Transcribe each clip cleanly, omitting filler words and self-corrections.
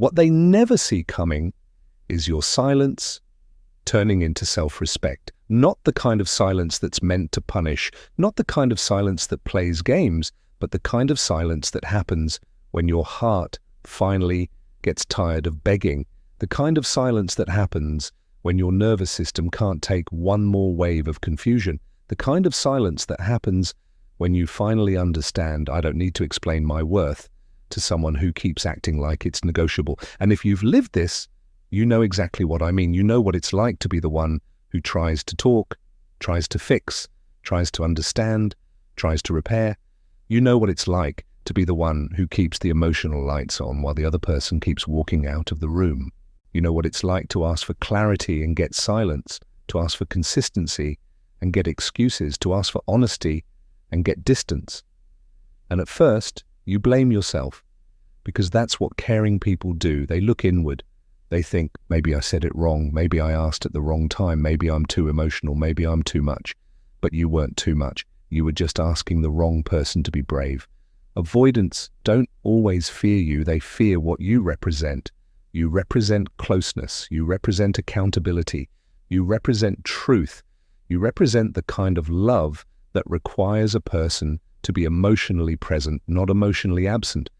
What they never see coming is your silence turning into self-respect. Not the kind of silence that's meant to punish, not the kind of silence that plays games, but the kind of silence that happens when your heart finally gets tired of begging. The kind of silence that happens when your nervous system can't take one more wave of confusion. The kind of silence that happens when you finally understand, I don't need to explain my worth to someone who keeps acting like it's negotiable. And if you've lived this, you know exactly what I mean. You know what it's like to be the one who tries to talk, tries to fix, tries to understand, tries to repair. You know what it's like to be the one who keeps the emotional lights on while the other person keeps walking out of the room. You know what it's like to ask for clarity and get silence, to ask for consistency and get excuses, to ask for honesty and get distance. And at first, you blame yourself, because that's what caring people do. They look inward. They think, maybe I said it wrong, maybe I asked at the wrong time, maybe I'm too emotional, maybe I'm too much. But you weren't too much. You were just asking the wrong person to be brave. Avoidants don't always fear you, they fear what you represent. You represent closeness, you represent accountability, you represent truth, you represent the kind of love that requires a person to be emotionally present, not emotionally absent.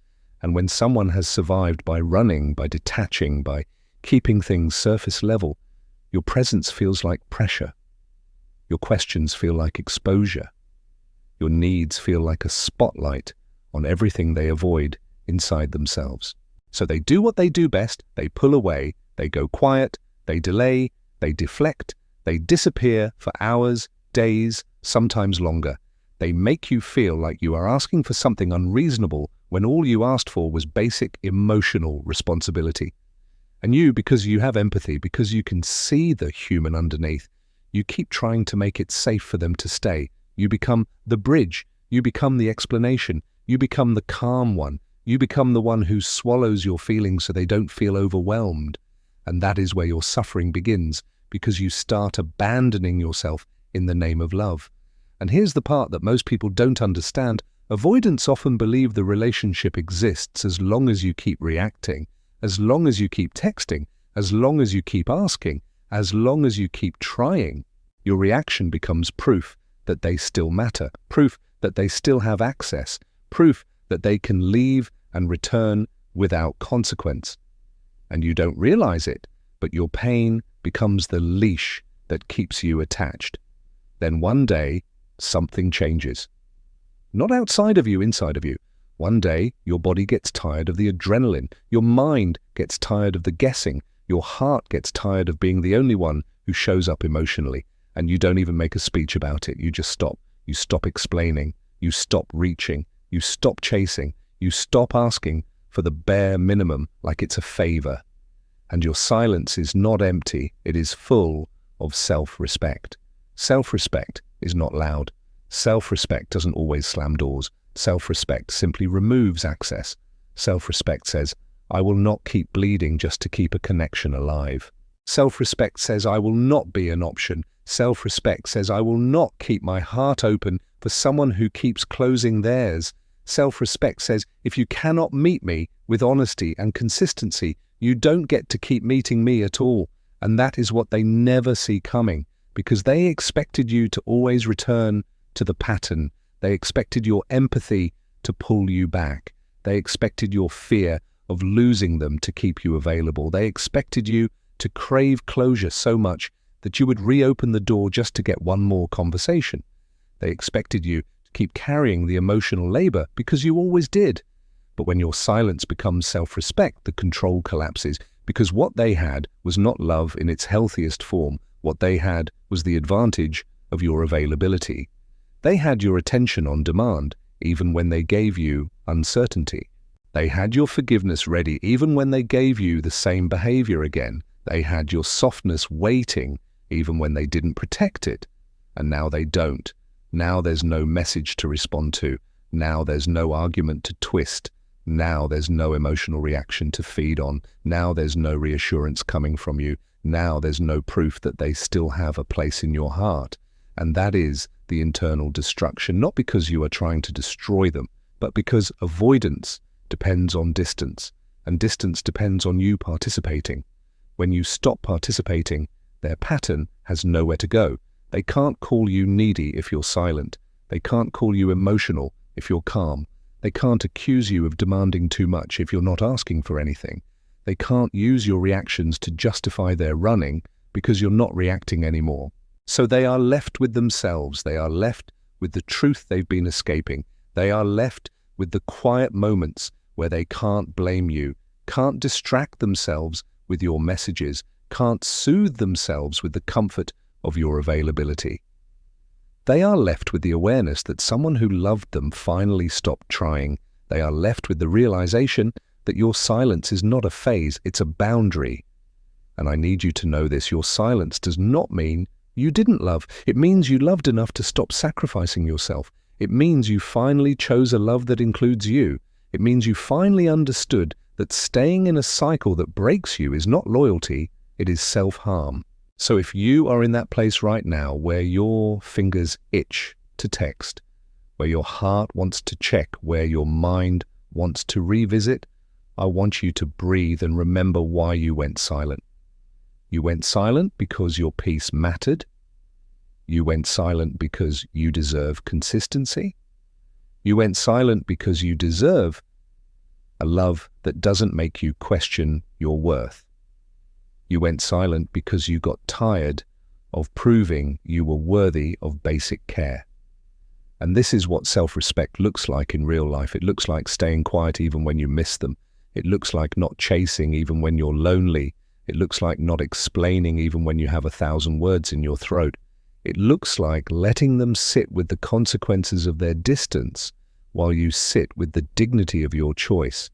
And when someone has survived by running, by detaching, by keeping things surface level, your presence feels like pressure. Your questions feel like exposure. Your needs feel like a spotlight on everything they avoid inside themselves. So they do what they do best, they pull away, they go quiet, they delay, they deflect, they disappear for hours, days, sometimes longer. They make you feel like you are asking for something unreasonable when all you asked for was basic emotional responsibility. And you, because you have empathy, because you can see the human underneath, you keep trying to make it safe for them to stay. You become the bridge, you become the explanation, you become the calm one, you become the one who swallows your feelings so they don't feel overwhelmed. And that is where your suffering begins, because you start abandoning yourself in the name of love. And here's the part that most people don't understand. Avoidants often believe the relationship exists as long as you keep reacting, as long as you keep texting, as long as you keep asking, as long as you keep trying. Your reaction becomes proof that they still matter, proof that they still have access, proof that they can leave and return without consequence. And you don't realize it, but your pain becomes the leash that keeps you attached. Then one day, something changes. Not outside of you, inside of you. One day, your body gets tired of the adrenaline. Your mind gets tired of the guessing. Your heart gets tired of being the only one who shows up emotionally. And you don't even make a speech about it. You just stop. You stop explaining. You stop reaching. You stop chasing. You stop asking for the bare minimum like it's a favor. And your silence is not empty. It is full of self-respect. Self-respect is not loud. Self-respect doesn't always slam doors. Self-respect simply removes access. Self-respect says, I will not keep bleeding just to keep a connection alive. Self-respect says, I will not be an option. Self-respect says, I will not keep my heart open for someone who keeps closing theirs. Self-respect says, if you cannot meet me with honesty and consistency, you don't get to keep meeting me at all. And that is what they never see coming, because they expected you to always return to the pattern. They expected your empathy to pull you back. They expected your fear of losing them to keep you available. They expected you to crave closure so much that you would reopen the door just to get one more conversation. They expected you to keep carrying the emotional labor because you always did. But when your silence becomes self-respect, the control collapses, because what they had was not love in its healthiest form. What they had was the advantage of your availability. They had your attention on demand, even when they gave you uncertainty. They had your forgiveness ready, even when they gave you the same behavior again. They had your softness waiting, even when they didn't protect it. And now they don't. Now there's no message to respond to. Now there's no argument to twist. Now there's no emotional reaction to feed on. Now there's no reassurance coming from you. Now there's no proof that they still have a place in your heart. And that is the internal destruction, not because you are trying to destroy them, but because avoidance depends on distance. and distance depends on you participating. When you stop participating, their pattern has nowhere to go. They can't call you needy if you're silent. They can't call you emotional if you're calm. They can't accuse you of demanding too much if you're not asking for anything. They can't use your reactions to justify their running because you're not reacting anymore. So they are left with themselves. They are left with the truth they've been escaping. They are left with the quiet moments where they can't blame you, can't distract themselves with your messages, can't soothe themselves with the comfort of your availability. They are left with the awareness that someone who loved them finally stopped trying. They are left with the realization that your silence is not a phase, it's a boundary. And I need you to know this, your silence does not mean you didn't love. It means you loved enough to stop sacrificing yourself. It means you finally chose a love that includes you. It means you finally understood that staying in a cycle that breaks you is not loyalty, it is self-harm. So if you are in that place right now where your fingers itch to text, where your heart wants to check, where your mind wants to revisit, I want you to breathe and remember why you went silent. You went silent because your peace mattered. You went silent because you deserve consistency. You went silent because you deserve a love that doesn't make you question your worth. You went silent because you got tired of proving you were worthy of basic care. And this is what self-respect looks like in real life. It looks like staying quiet even when you miss them. It looks like not chasing even when you're lonely. It looks like not explaining even when you have 1,000 words in your throat. It looks like letting them sit with the consequences of their distance while you sit with the dignity of your choice.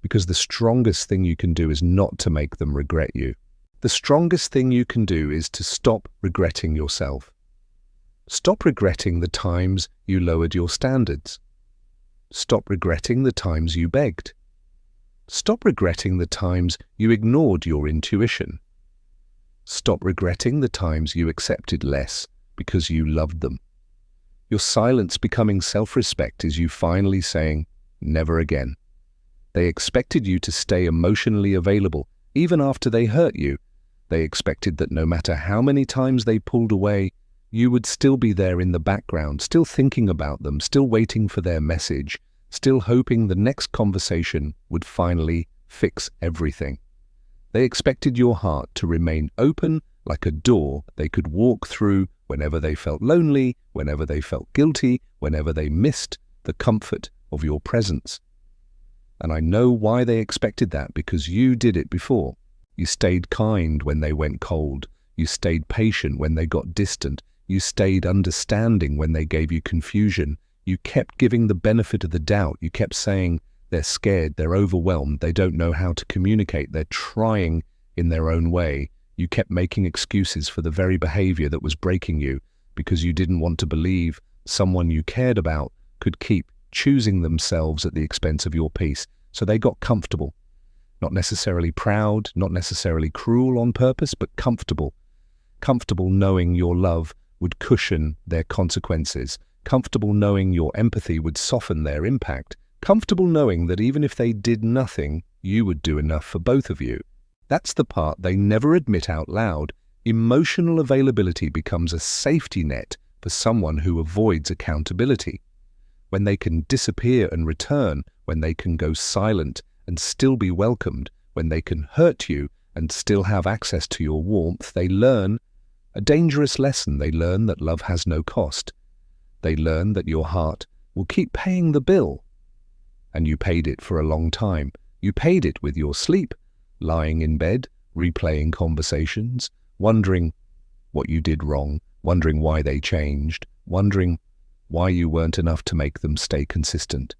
Because the strongest thing you can do is not to make them regret you. The strongest thing you can do is to stop regretting yourself. Stop regretting the times you lowered your standards. Stop regretting the times you begged. Stop regretting the times you ignored your intuition. Stop regretting the times you accepted less because you loved them. Your silence becoming self-respect is you finally saying, never again. They expected you to stay emotionally available even after they hurt you. They expected that no matter how many times they pulled away, you would still be there in the background, still thinking about them, still waiting for their message, still hoping the next conversation would finally fix everything. They expected your heart to remain open like a door they could walk through whenever they felt lonely, whenever they felt guilty, whenever they missed the comfort of your presence. And I know why they expected that, because you did it before. You stayed kind when they went cold. You stayed patient when they got distant. You stayed understanding when they gave you confusion. You kept giving the benefit of the doubt. You kept saying, they're scared, they're overwhelmed, they don't know how to communicate, they're trying in their own way. You kept making excuses for the very behavior that was breaking you because you didn't want to believe someone you cared about could keep choosing themselves at the expense of your peace. So they got comfortable. Not necessarily proud, not necessarily cruel on purpose, but comfortable. Comfortable knowing your love would cushion their consequences. Comfortable knowing your empathy would soften their impact. Comfortable knowing that even if they did nothing, you would do enough for both of you. That's the part they never admit out loud. Emotional availability becomes a safety net for someone who avoids accountability. When they can disappear and return, when they can go silent and still be welcomed, when they can hurt you and still have access to your warmth, they learn a dangerous lesson. They learn that love has no cost. They learn that your heart will keep paying the bill. And you paid it for a long time. You paid it with your sleep, lying in bed, replaying conversations, wondering what you did wrong, wondering why they changed, wondering why you weren't enough to make them stay consistent.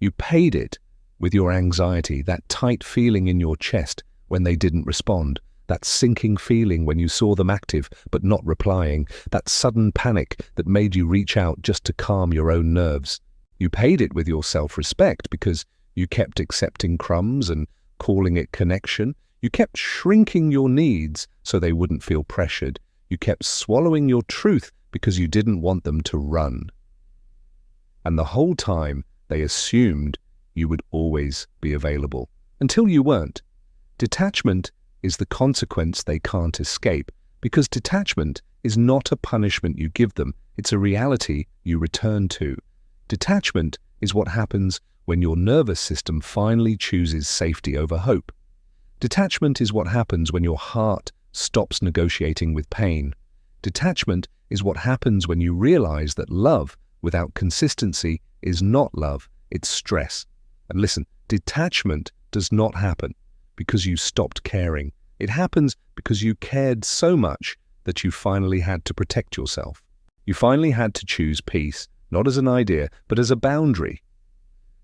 You paid it with your anxiety, that tight feeling in your chest when they didn't respond, that sinking feeling when you saw them active but not replying, that sudden panic that made you reach out just to calm your own nerves. You paid it with your self-respect because you kept accepting crumbs and calling it connection. You kept shrinking your needs so they wouldn't feel pressured. You kept swallowing your truth because you didn't want them to run. And the whole time, they assumed you would always be available. until you weren't. Detachment is the consequence they can't escape, because detachment is not a punishment you give them, it's a reality you return to. Detachment is what happens when your nervous system finally chooses safety over hope. Detachment is what happens when your heart stops negotiating with pain. Detachment is what happens when you realize that love without consistency is not love, it's stress. And listen, detachment does not happen because you stopped caring. It happens because you cared so much that you finally had to protect yourself. You finally had to choose peace, not as an idea, but as a boundary.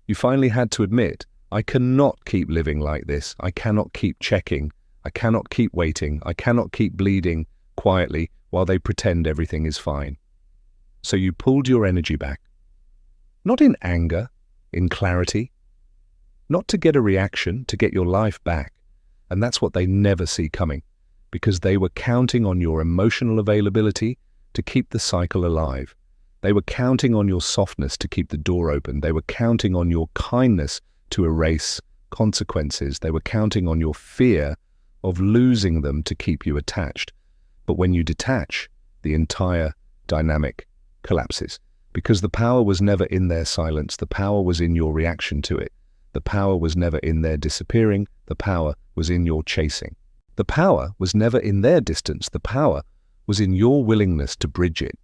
You finally had to admit, I cannot keep living like this. I cannot keep checking. I cannot keep waiting. I cannot keep bleeding quietly while they pretend everything is fine. So you pulled your energy back. Not in anger, in clarity. Not to get a reaction, to get your life back. And that's what they never see coming, because they were counting on your emotional availability to keep the cycle alive. They were counting on your softness to keep the door open. They were counting on your kindness to erase consequences. They were counting on your fear of losing them to keep you attached. But when you detach, the entire dynamic collapses, because the power was never in their silence. The power was in your reaction to it. The power was never in their disappearing. The power was in your chasing. The power was never in their distance. The power was in your willingness to bridge it.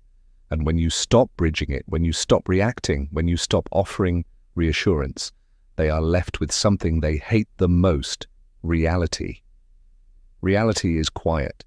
And when you stop bridging it, when you stop reacting, when you stop offering reassurance, they are left with something they hate the most: reality. Reality is quiet.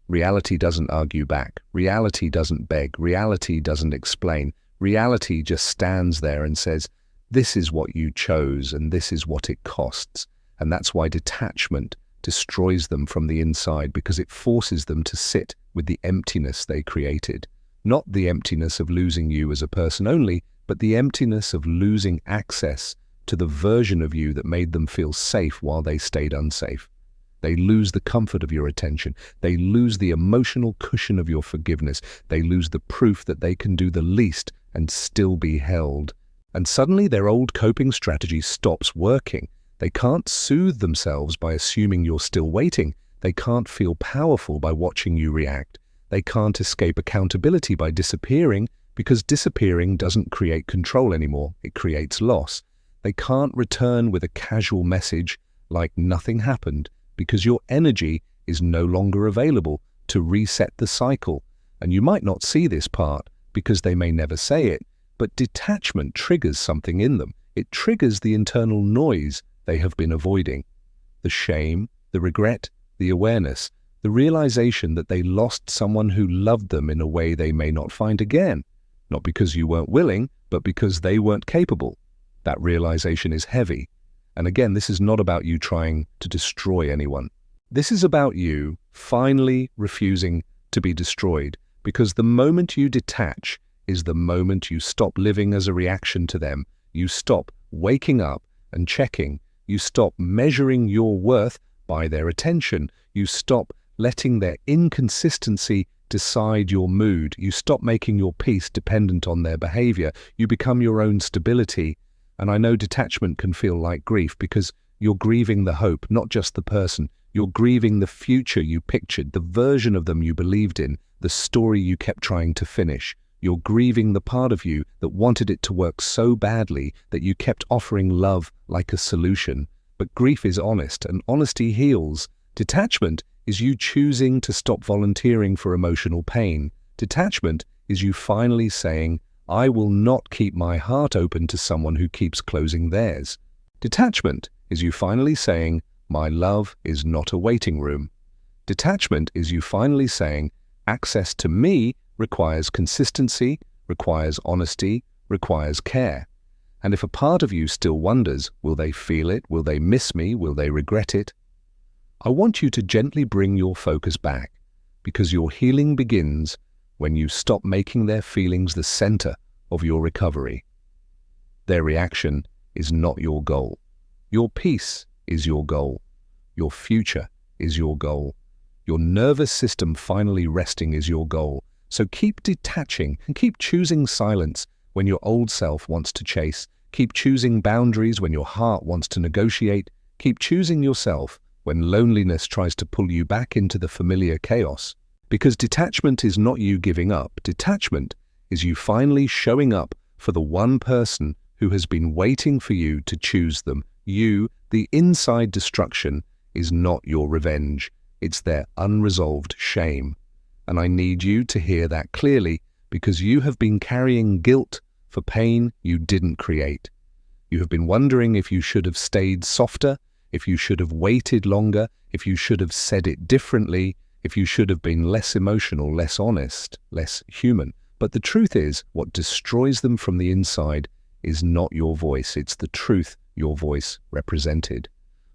Reality doesn't argue back. Reality doesn't beg. Reality doesn't explain. Reality just stands there and says, this is what you chose and this is what it costs. And that's why detachment destroys them from the inside, because it forces them to sit with the emptiness they created. Not the emptiness of losing you as a person only, but the emptiness of losing access to the version of you that made them feel safe while they stayed unsafe. They lose the comfort of your attention. They lose the emotional cushion of your forgiveness. They lose the proof that they can do the least and still be held. And suddenly their old coping strategy stops working. They can't soothe themselves by assuming you're still waiting. They can't feel powerful by watching you react. They can't escape accountability by disappearing, because disappearing doesn't create control anymore. It creates loss. They can't return with a casual message like nothing happened, because your energy is no longer available to reset the cycle. And you might not see this part because they may never say it, but detachment triggers something in them. It triggers the internal noise they have been avoiding. The shame, the regret, the awareness, the realization that they lost someone who loved them in a way they may not find again. Not because you weren't willing, but because they weren't capable. That realization is heavy. And again, this is not about you trying to destroy anyone. This is about you finally refusing to be destroyed, because the moment you detach is the moment you stop living as a reaction to them. You stop waking up and checking. You stop measuring your worth by their attention. You stop letting their inconsistency decide your mood. You stop making your peace dependent on their behavior. You become your own stability. And I know detachment can feel like grief, because you're grieving the hope, not just the person. You're grieving the future you pictured, the version of them you believed in, the story you kept trying to finish. You're grieving the part of you that wanted it to work so badly that you kept offering love like a solution. But grief is honest, and honesty heals. Detachment is you choosing to stop volunteering for emotional pain. Detachment is you finally saying, I will not keep my heart open to someone who keeps closing theirs. Detachment is you finally saying, my love is not a waiting room. Detachment is you finally saying, access to me requires consistency, requires honesty, requires care. And if a part of you still wonders, will they feel it? Will they miss me? Will they regret it? I want you to gently bring your focus back, because your healing begins when you stop making their feelings the center of your recovery. Their reaction is not your goal. Your peace is your goal. Your future is your goal. Your nervous system finally resting is your goal. So keep detaching and keep choosing silence when your old self wants to chase. Keep choosing boundaries when your heart wants to negotiate. Keep choosing yourself when loneliness tries to pull you back into the familiar chaos. Because detachment is not you giving up. Detachment is you finally showing up for the one person who has been waiting for you to choose them. You, the inside destruction, is not your revenge. It's their unresolved shame. And I need you to hear that clearly, because you have been carrying guilt for pain you didn't create. You have been wondering if you should have stayed softer, if you should have waited longer, if you should have said it differently, if you should have been less emotional, less honest, less human. But the truth is, what destroys them from the inside is not your voice, it's the truth your voice represented.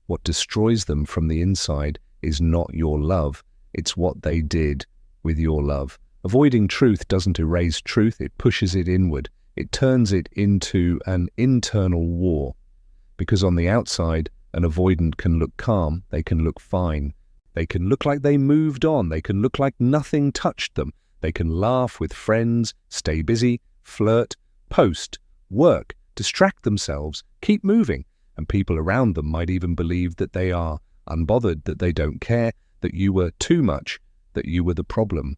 What destroys them from the inside is not your love, it's what they did with your love. Avoiding truth doesn't erase truth, it pushes it inward. It turns it into an internal war. Because on the outside, an avoidant can look calm, they can look fine. They can look like they moved on, they can look like nothing touched them. They can laugh with friends, stay busy, flirt, post, work, distract themselves, keep moving. And people around them might even believe that they are unbothered, that they don't care, that you were too much, that you were the problem.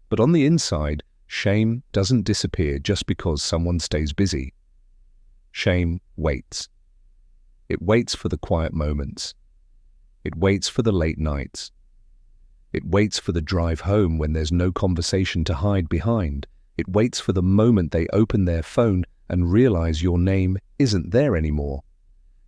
But on the inside, shame doesn't disappear just because someone stays busy. Shame waits. It waits for the quiet moments. It waits for the late nights. It waits for the drive home when there's no conversation to hide behind. It waits for the moment they open their phone and realize your name isn't there anymore.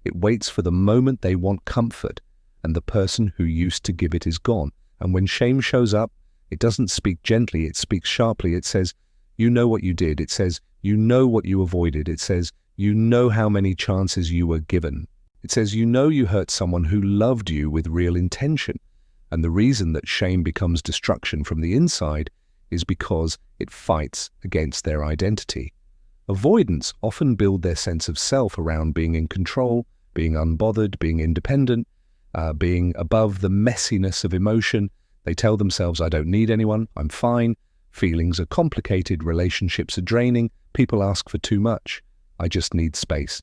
It waits for the moment they want comfort and the person who used to give it is gone. And when shame shows up, it doesn't speak gently, it speaks sharply. It says, you know what you did. It says, you know what you avoided. It says, you know how many chances you were given. It says, you know you hurt someone who loved you with real intention. And the reason that shame becomes destruction from the inside is because it fights against their identity. Avoidants often build their sense of self around being in control, being unbothered, being independent, being above the messiness of emotion. They tell themselves, I don't need anyone, I'm fine. Feelings are complicated, relationships are draining, people ask for too much. I just need space.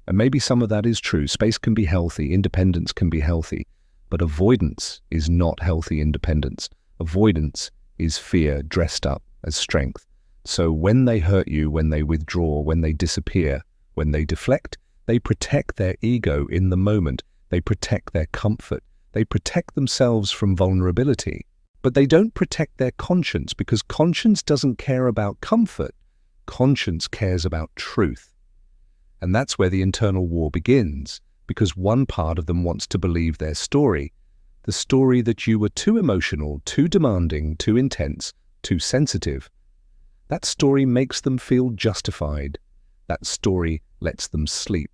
And maybe some of that is true. Space can be healthy, independence can be healthy, but avoidance is not healthy independence. Avoidance is fear dressed up as strength. So when they hurt you, when they withdraw, when they disappear, when they deflect, they protect their ego in the moment. They protect their comfort. They protect themselves from vulnerability. But they don't protect their conscience, because conscience doesn't care about comfort. Conscience cares about truth. And that's where the internal war begins, because one part of them wants to believe their story, the story that you were too emotional, too demanding, too intense, too sensitive. That story makes them feel justified. That story lets them sleep.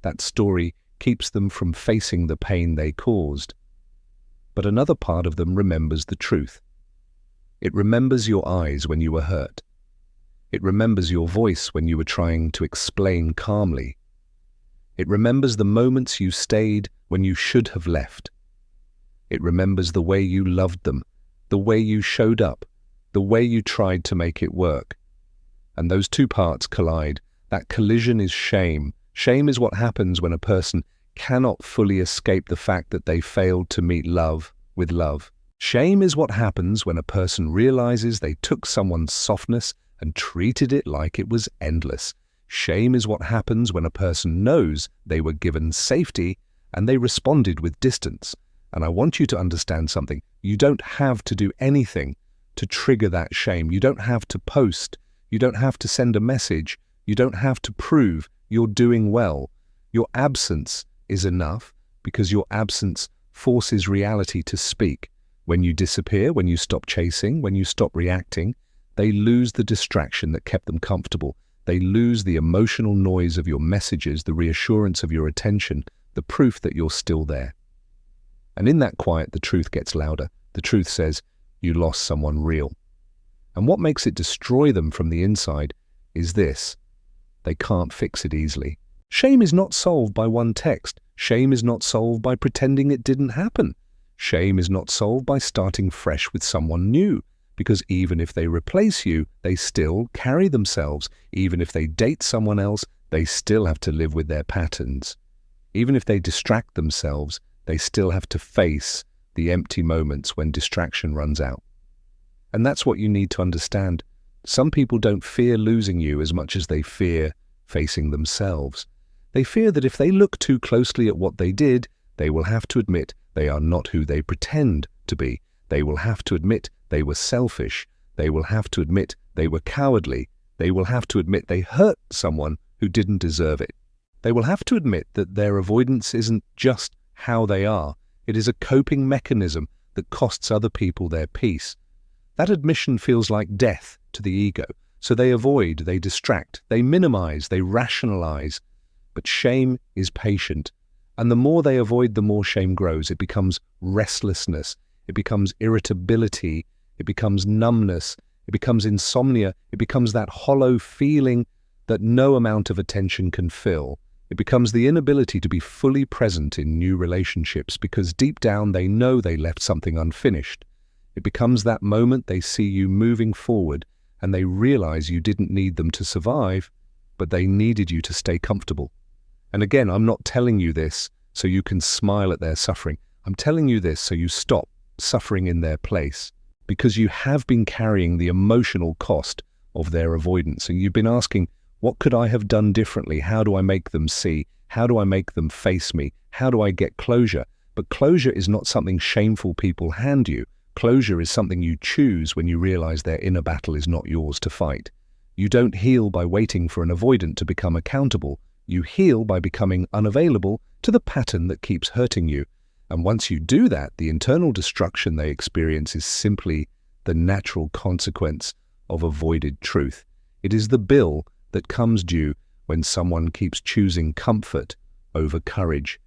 That story keeps them from facing the pain they caused. But another part of them remembers the truth. It remembers your eyes when you were hurt. It remembers your voice when you were trying to explain calmly. It remembers the moments you stayed when you should have left. It remembers the way you loved them, the way you showed up, the way you tried to make it work. And those two parts collide. That collision is shame. Shame is what happens when a person cannot fully escape the fact that they failed to meet love with love. Shame is what happens when a person realizes they took someone's softness and treated it like it was endless. Shame is what happens when a person knows they were given safety and they responded with distance. And I want you to understand something. You don't have to do anything to trigger that shame. You don't have to post. You don't have to send a message. You don't have to prove you're doing well. Your absence is enough, because your absence forces reality to speak. When you disappear, when you stop chasing, when you stop reacting, they lose the distraction that kept them comfortable. They lose the emotional noise of your messages, the reassurance of your attention, the proof that you're still there. And in that quiet, the truth gets louder. The truth says, you lost someone real. And what makes it destroy them from the inside is this: they can't fix it easily. Shame is not solved by one text. Shame is not solved by pretending it didn't happen. Shame is not solved by starting fresh with someone new, because even if they replace you, they still carry themselves. Even if they date someone else, they still have to live with their patterns. Even if they distract themselves, they still have to face the empty moments when distraction runs out. And that's what you need to understand. Some people don't fear losing you as much as they fear facing themselves. They fear that if they look too closely at what they did, they will have to admit they are not who they pretend to be. They will have to admit they were selfish. They will have to admit they were cowardly. They will have to admit they hurt someone who didn't deserve it. They will have to admit that their avoidance isn't just how they are. It is a coping mechanism that costs other people their peace. That admission feels like death to the ego. So they avoid, they distract, they minimize, they rationalize. But shame is patient. And the more they avoid, the more shame grows. It becomes restlessness. It becomes irritability. It becomes numbness. It becomes insomnia. It becomes that hollow feeling that no amount of attention can fill. It becomes the inability to be fully present in new relationships because deep down they know they left something unfinished. It becomes that moment they see you moving forward and they realize you didn't need them to survive, but they needed you to stay comfortable. And again, I'm not telling you this so you can smile at their suffering. I'm telling you this so you stop suffering in their place, because you have been carrying the emotional cost of their avoidance. And you've been asking, what could I have done differently? How do I make them see? How do I make them face me? How do I get closure? But closure is not something shameful people hand you. Closure is something you choose when you realize their inner battle is not yours to fight. You don't heal by waiting for an avoidant to become accountable. You heal by becoming unavailable to the pattern that keeps hurting you. And once you do that, the internal destruction they experience is simply the natural consequence of avoided truth. It is the bill that comes due when someone keeps choosing comfort over courage.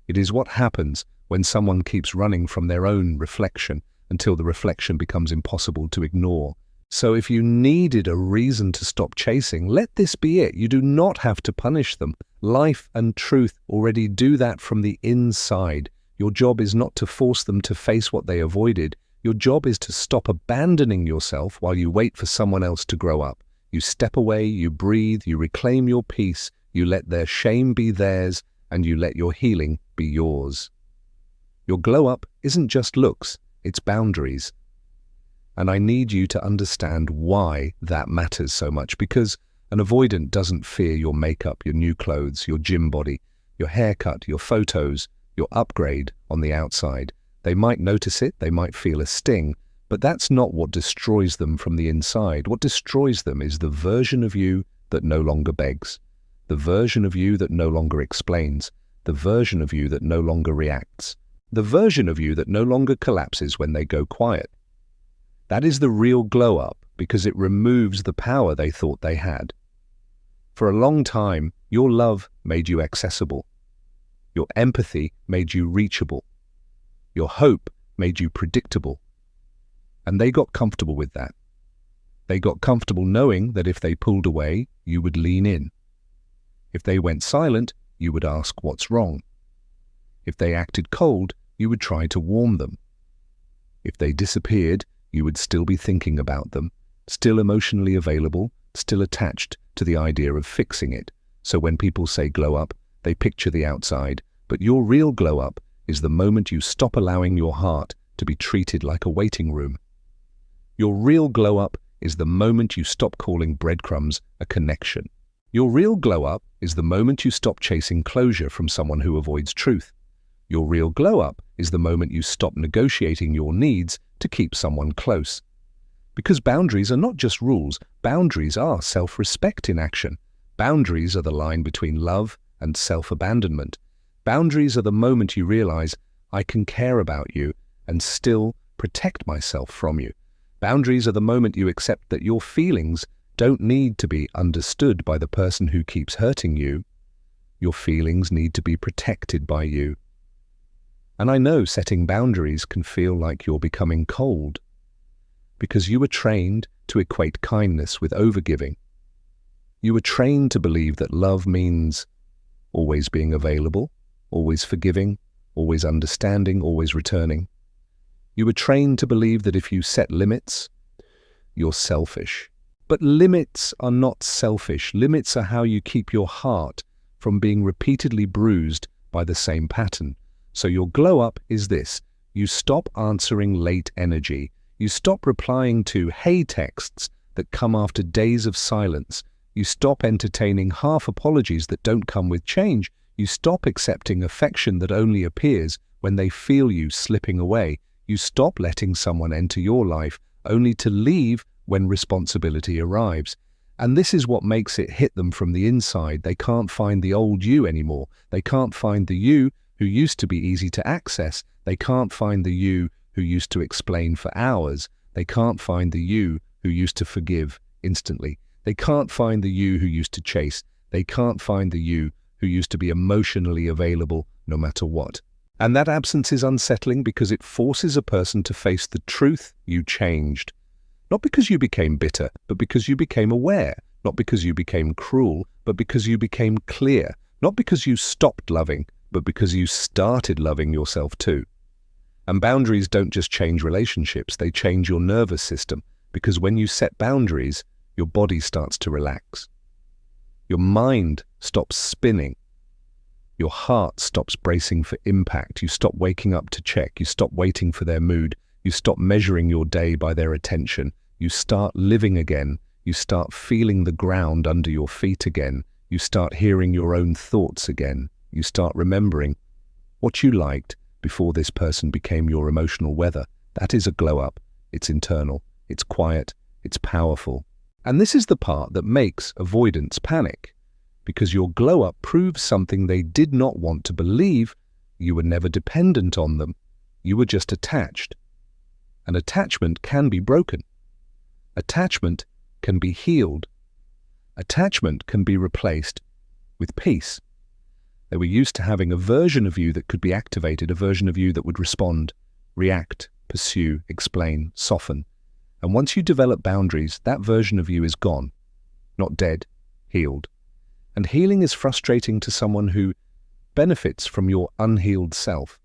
It is what happens when someone keeps running from their own reflection until the reflection becomes impossible to ignore. So if you needed a reason to stop chasing, let this be it. You do not have to punish them. Life and truth already do that from the inside. Your job is not to force them to face what they avoided. Your job is to stop abandoning yourself while you wait for someone else to grow up. You step away, you breathe, you reclaim your peace, you let their shame be theirs, and you let your healing be yours. Your glow up isn't just looks, it's boundaries. And I need you to understand why that matters so much, because an avoidant doesn't fear your makeup, your new clothes, your gym body, your haircut, your photos, your upgrade on the outside. They might notice it, they might feel a sting, but that's not what destroys them from the inside. What destroys them is the version of you that no longer begs, the version of you that no longer explains, the version of you that no longer reacts, the version of you that no longer collapses when they go quiet. That is the real glow up, because it removes the power they thought they had. For a long time, your love made you accessible. Your empathy made you reachable. Your hope made you predictable. And they got comfortable with that. They got comfortable knowing that if they pulled away, you would lean in. If they went silent, you would ask what's wrong. If they acted cold, you would try to warm them. If they disappeared, you would still be thinking about them, still emotionally available, still attached to the idea of fixing it. So when people say glow up, they picture the outside, but your real glow up is the moment you stop allowing your heart to be treated like a waiting room. Your real glow up is the moment you stop calling breadcrumbs a connection. Your real glow up is the moment you stop chasing closure from someone who avoids truth. Your real glow up is the moment you stop negotiating your needs to keep someone close. Because boundaries are not just rules, boundaries are self-respect in action. Boundaries are the line between love and self-abandonment. Boundaries are the moment you realize, I can care about you and still protect myself from you. Boundaries are the moment you accept that your feelings don't need to be understood by the person who keeps hurting you. Your feelings need to be protected by you. And I know setting boundaries can feel like you're becoming cold, because you were trained to equate kindness with overgiving. You were trained to believe that love means always being available, always forgiving, always understanding, always returning. You were trained to believe that if you set limits, you're selfish. But limits are not selfish. Limits are how you keep your heart from being repeatedly bruised by the same pattern. So your glow up is this. You stop answering late energy. You stop replying to hey texts that come after days of silence. You stop entertaining half apologies that don't come with change. You stop accepting affection that only appears when they feel you slipping away. You stop letting someone enter your life only to leave when responsibility arrives. And this is what makes it hit them from the inside. They can't find the old you anymore. They can't find the you who used to be easy to access. They can't find the you who used to explain for hours. They can't find the you who used to forgive instantly. They can't find the you who used to chase. They can't find the you who used to be emotionally available no matter what. And that absence is unsettling because it forces a person to face the truth: you changed. Not because you became bitter, but because you became aware. Not because you became cruel, but because you became clear. Not because you stopped loving, but because you started loving yourself too. And boundaries don't just change relationships, they change your nervous system, because when you set boundaries, your body starts to relax. Your mind stops spinning. Your heart stops bracing for impact. You stop waking up to check. You stop waiting for their mood. You stop measuring your day by their attention. You start living again. You start feeling the ground under your feet again. You start hearing your own thoughts again. You start remembering what you liked before this person became your emotional weather. That is a glow up. It's internal. It's quiet. It's powerful. And this is the part that makes avoidants panic. Because your glow up proves something they did not want to believe. You were never dependent on them. You were just attached. And attachment can be broken. Attachment can be healed. Attachment can be replaced with peace. They were used to having a version of you that could be activated, a version of you that would respond, react, pursue, explain, soften. And once you develop boundaries, that version of you is gone. Not dead, healed. And healing is frustrating to someone who benefits from your unhealed self.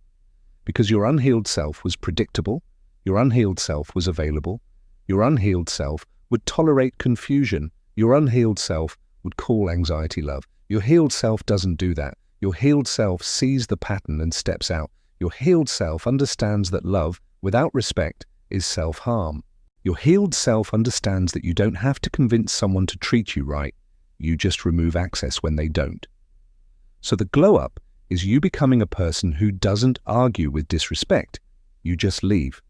Because your unhealed self was predictable, your unhealed self was available, your unhealed self would tolerate confusion, your unhealed self would call anxiety love. Your healed self doesn't do that. Your healed self sees the pattern and steps out. Your healed self understands that love, without respect, is self-harm. Your healed self understands that you don't have to convince someone to treat you right. You just remove access when they don't. So the glow-up is you becoming a person who doesn't argue with disrespect. You just leave.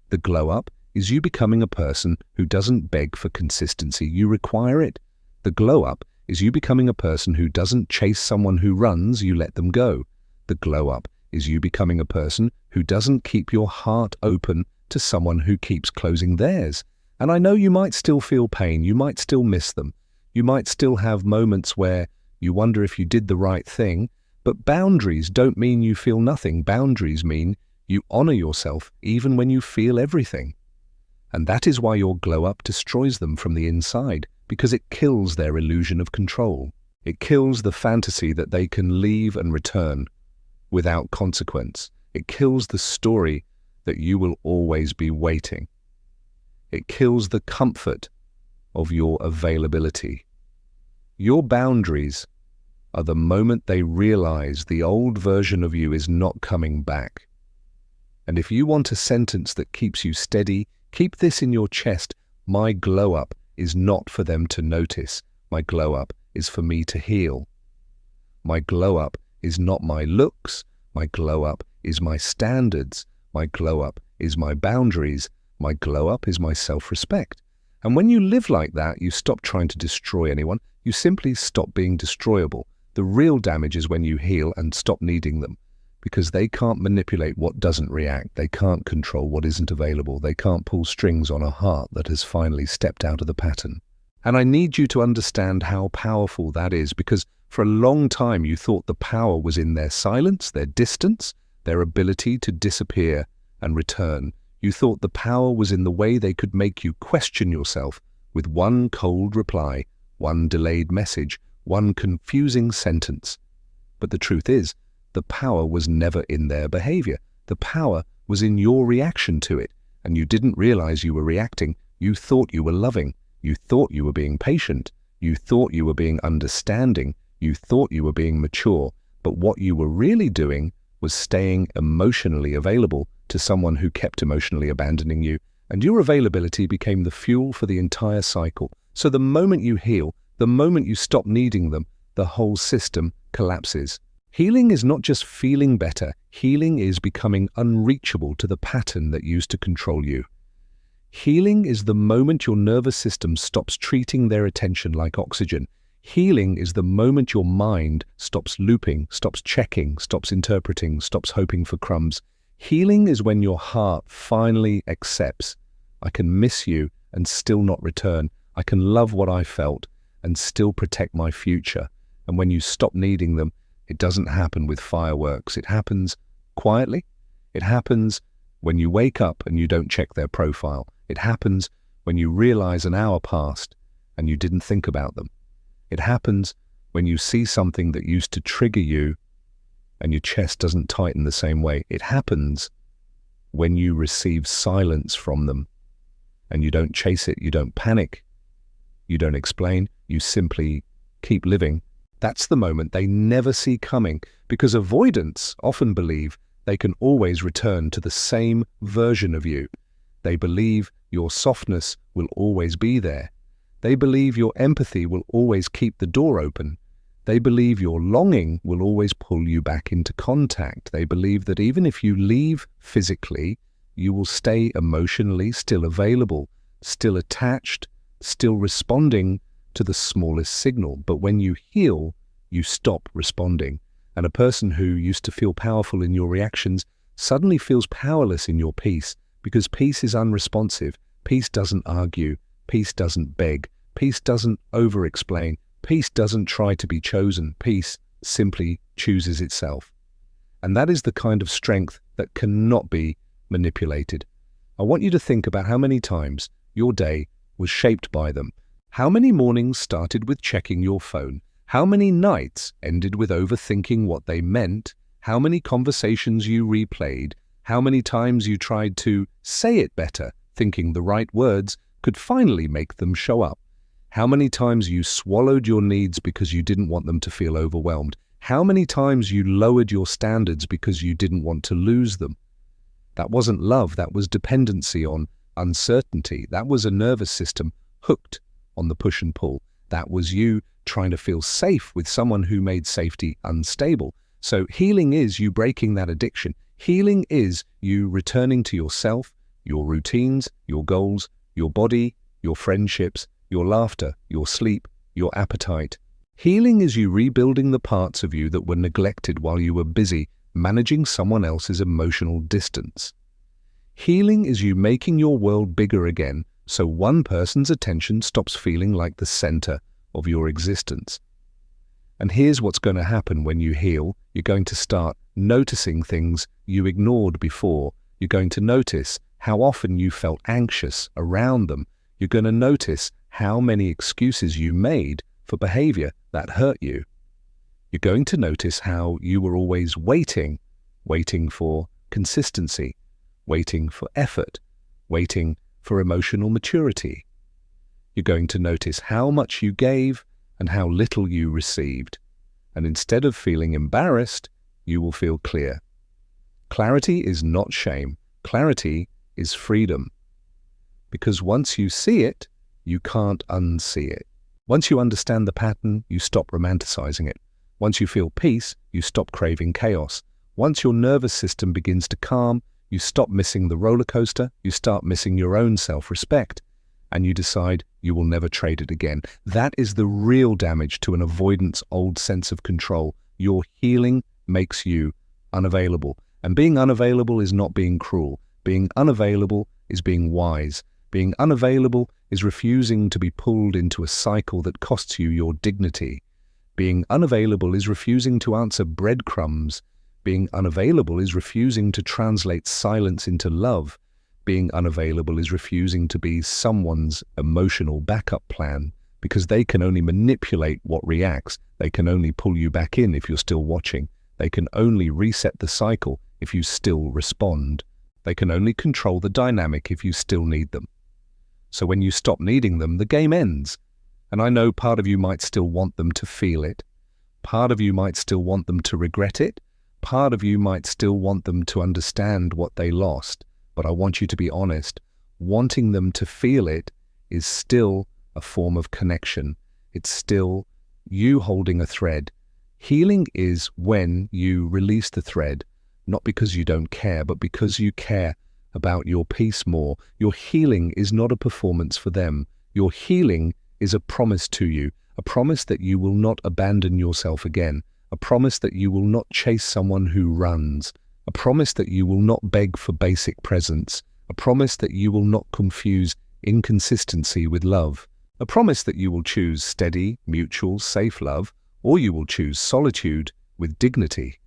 The glow-up is you becoming a person who doesn't beg for consistency. You require it. The glow-up is you becoming a person who doesn't chase someone who runs. You let them go. The glow-up is you becoming a person who doesn't keep your heart open to someone who keeps closing theirs. And I know you might still feel pain. You might still miss them. You might still have moments where you wonder if you did the right thing, but boundaries don't mean you feel nothing. Boundaries mean you honor yourself even when you feel everything. And that is why your glow-up destroys them from the inside, because it kills their illusion of control. It kills the fantasy that they can leave and return without consequence. It kills the story that you will always be waiting. It kills the comfort of your availability. Your boundaries are the moment they realize the old version of you is not coming back. And if you want a sentence that keeps you steady, keep this in your chest. My glow-up is not for them to notice. My glow-up is for me to heal. My glow-up is not my looks. My glow-up is my standards. My glow-up is my boundaries. My glow-up is my self-respect. And when you live like that, you stop trying to destroy anyone. You simply stop being destroyable. The real damage is when you heal and stop needing them, because they can't manipulate what doesn't react. They can't control what isn't available. They can't pull strings on a heart that has finally stepped out of the pattern. And I need you to understand how powerful that is, because for a long time you thought the power was in their silence, their distance, their ability to disappear and return. You thought the power was in the way they could make you question yourself with one cold reply, one delayed message, one confusing sentence. But the truth is, the power was never in their behavior. The power was in your reaction to it, and you didn't realize you were reacting. You thought you were loving. You thought you were being patient. You thought you were being understanding. You thought you were being mature. But what you were really doing was staying emotionally available to someone who kept emotionally abandoning you, and your availability became the fuel for the entire cycle. So the moment you heal, the moment you stop needing them, the whole system collapses. Healing is not just feeling better. Healing is becoming unreachable to the pattern that used to control you. Healing is the moment your nervous system stops treating their attention like oxygen. Healing is the moment your mind stops looping, stops checking, stops interpreting, stops hoping for crumbs. Healing is when your heart finally accepts, I can miss you and still not return. I can love what I felt and still protect my future. And when you stop needing them, it doesn't happen with fireworks. It happens quietly. It happens when you wake up and you don't check their profile. It happens when you realize an hour passed and you didn't think about them. It happens when you see something that used to trigger you and your chest doesn't tighten the same way. It happens when you receive silence from them and you don't chase it, you don't panic, you don't explain, you simply keep living. That's the moment they never see coming, because avoidants often believe they can always return to the same version of you. They believe your softness will always be there. They believe your empathy will always keep the door open. They believe your longing will always pull you back into contact. They believe that even if you leave physically, you will stay emotionally still available, still attached, still responding to the smallest signal. But when you heal, you stop responding. And a person who used to feel powerful in your reactions suddenly feels powerless in your peace, because peace is unresponsive. Peace doesn't argue. Peace doesn't beg. Peace doesn't over-explain. Peace doesn't try to be chosen. Peace simply chooses itself. And that is the kind of strength that cannot be manipulated. I want you to think about how many times your day was shaped by them. How many mornings started with checking your phone? How many nights ended with overthinking what they meant? How many conversations you replayed? How many times you tried to say it better, thinking the right words could finally make them show up? How many times you swallowed your needs because you didn't want them to feel overwhelmed? How many times you lowered your standards because you didn't want to lose them? That wasn't love, that was dependency on uncertainty. That was a nervous system hooked on the push and pull. That was you trying to feel safe with someone who made safety unstable. So healing is you breaking that addiction. Healing is you returning to yourself, your routines, your goals, your body, your friendships, your laughter, your sleep, your appetite. Healing is you rebuilding the parts of you that were neglected while you were busy managing someone else's emotional distance. Healing is you making your world bigger again so one person's attention stops feeling like the center of your existence. And here's what's going to happen when you heal. You're going to start noticing things you ignored before. You're going to notice how often you felt anxious around them. You're going to notice how many excuses you made for behavior that hurt you. You're going to notice how you were always waiting for consistency, waiting for effort, waiting for emotional maturity. You're going to notice how much you gave and how little you received. And instead of feeling embarrassed, you will feel clear. Clarity is not shame. Clarity is freedom. Because once you see it, you can't unsee it. Once you understand the pattern, you stop romanticizing it. Once you feel peace, you stop craving chaos. Once your nervous system begins to calm, you stop missing the roller coaster, you start missing your own self-respect, and you decide you will never trade it again. That is the real damage to an avoidant's old sense of control. Your healing makes you unavailable. And being unavailable is not being cruel. Being unavailable is being wise. Being unavailable is refusing to be pulled into a cycle that costs you your dignity. Being unavailable is refusing to answer breadcrumbs. Being unavailable is refusing to translate silence into love. Being unavailable is refusing to be someone's emotional backup plan, because they can only manipulate what reacts. They can only pull you back in if you're still watching. They can only reset the cycle if you still respond. They can only control the dynamic if you still need them. So when you stop needing them, the game ends. And I know part of you might still want them to feel it. Part of you might still want them to regret it. Part of you might still want them to understand what they lost. But I want you to be honest. Wanting them to feel it is still a form of connection. It's still you holding a thread. Healing is when you release the thread, not because you don't care, but because you care about your peace more. Your healing is not a performance for them. Your healing is a promise to you, a promise that you will not abandon yourself again, a promise that you will not chase someone who runs, a promise that you will not beg for basic presence, a promise that you will not confuse inconsistency with love, a promise that you will choose steady, mutual, safe love, or you will choose solitude with dignity.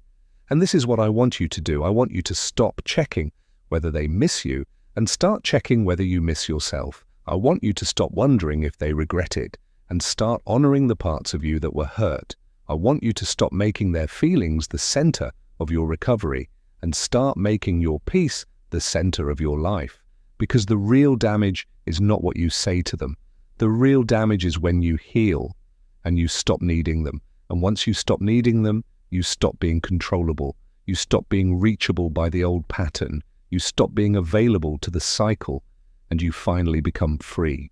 And this is what I want you to do. I want you to stop checking whether they miss you and start checking whether you miss yourself. I want you to stop wondering if they regret it and start honoring the parts of you that were hurt. I want you to stop making their feelings the center of your recovery and start making your peace the center of your life. Because the real damage is not what you say to them. The real damage is when you heal and you stop needing them. And once you stop needing them, you stop being controllable. You stop being reachable by the old pattern. You stop being available to the cycle, and you finally become free.